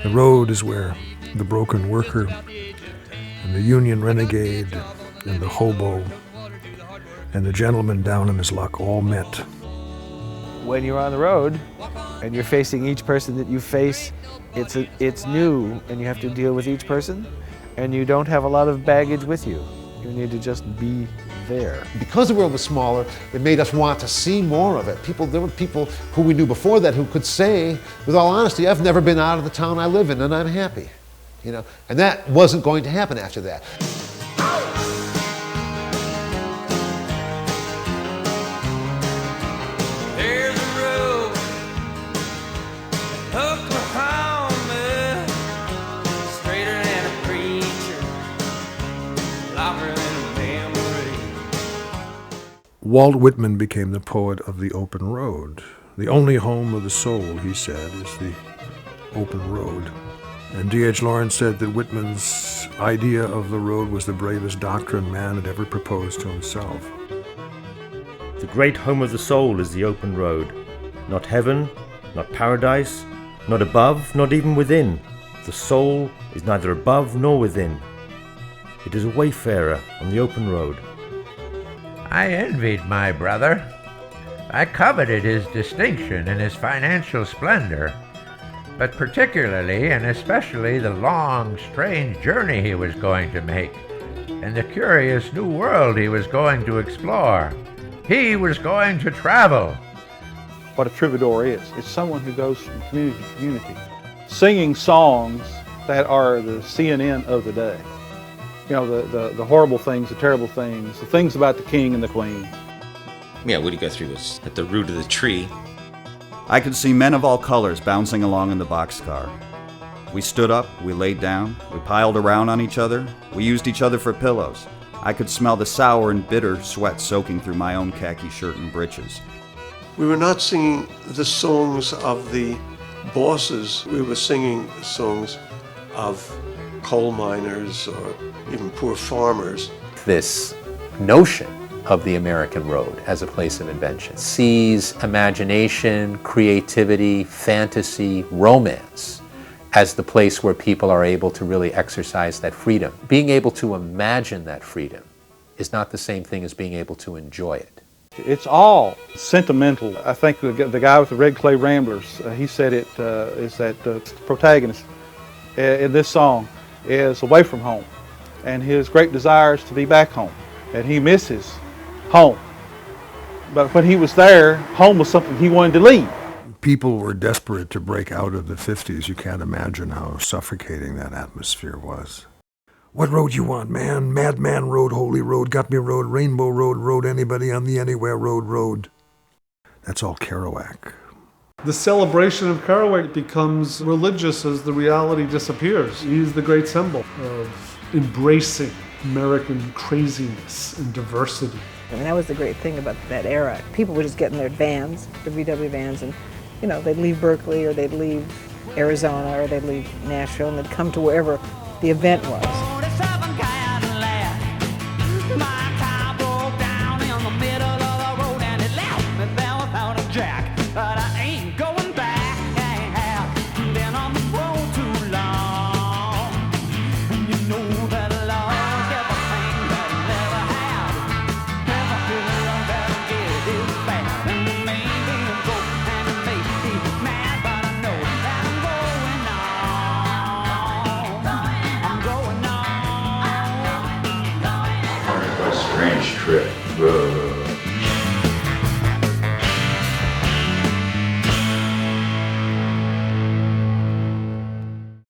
The road is where the broken worker and the union renegade and the hobo and the gentleman down in his luck all met. When you're on the road and you're facing each person that you face, it's new and you have to deal with each person, and you don't have a lot of baggage with you. You need to just be there. Because the world was smaller, it made us want to see more of it. There were people who we knew before that who could say, with all honesty, I've never been out of the town I live in and I'm happy. You know, and that wasn't going to happen after that. There's a road, Oklahoma, straighter than a preacher, longer than a memory. Walt Whitman became the poet of the open road. The only home of the soul, he said, is the open road. And D.H. Lawrence said that Whitman's idea of the road was the bravest doctrine man had ever proposed to himself. The great home of the soul is the open road. Not heaven, not paradise, not above, not even within. The soul is neither above nor within. It is a wayfarer on the open road. I envied my brother. I coveted his distinction and his financial splendor, but particularly and especially the long, strange journey he was going to make, and the curious new world he was going to explore. He was going to travel. What a troubadour is. It's someone who goes from community to community, singing songs that are the CNN of the day. You know, the horrible things, the terrible things, the things about the king and the queen. Yeah, Woody Guthrie was at the root of the tree. I could see men of all colors bouncing along in the boxcar. We stood up, we laid down, we piled around on each other, we used each other for pillows. I could smell the sour and bitter sweat soaking through my own khaki shirt and breeches. We were not singing the songs of the bosses, we were singing songs of coal miners or even poor farmers. This notion of the American road as a place of invention sees imagination, creativity, fantasy, romance as the place where people are able to really exercise that freedom. Being able to imagine that freedom is not the same thing as being able to enjoy it. It's all sentimental. I think the guy with the Red Clay Ramblers, he said it is that the protagonist in this song is away from home, and his great desire is to be back home, and he misses home. But when he was there, home was something he wanted to leave. People were desperate to break out of the 50s. You can't imagine how suffocating that atmosphere was. What road you want, man? Madman Road, Holy Road, Got Me Road, Rainbow Road, Road Anybody on the Anywhere Road, Road. That's all Kerouac. The celebration of Kerouac becomes religious as the reality disappears. He's the great symbol of embracing American craziness and diversity. I mean, that was the great thing about that era. People would just get in their vans, the VW vans, and you know, they'd leave Berkeley or they'd leave Arizona or they'd leave Nashville and they'd come to wherever the event was. Trip road.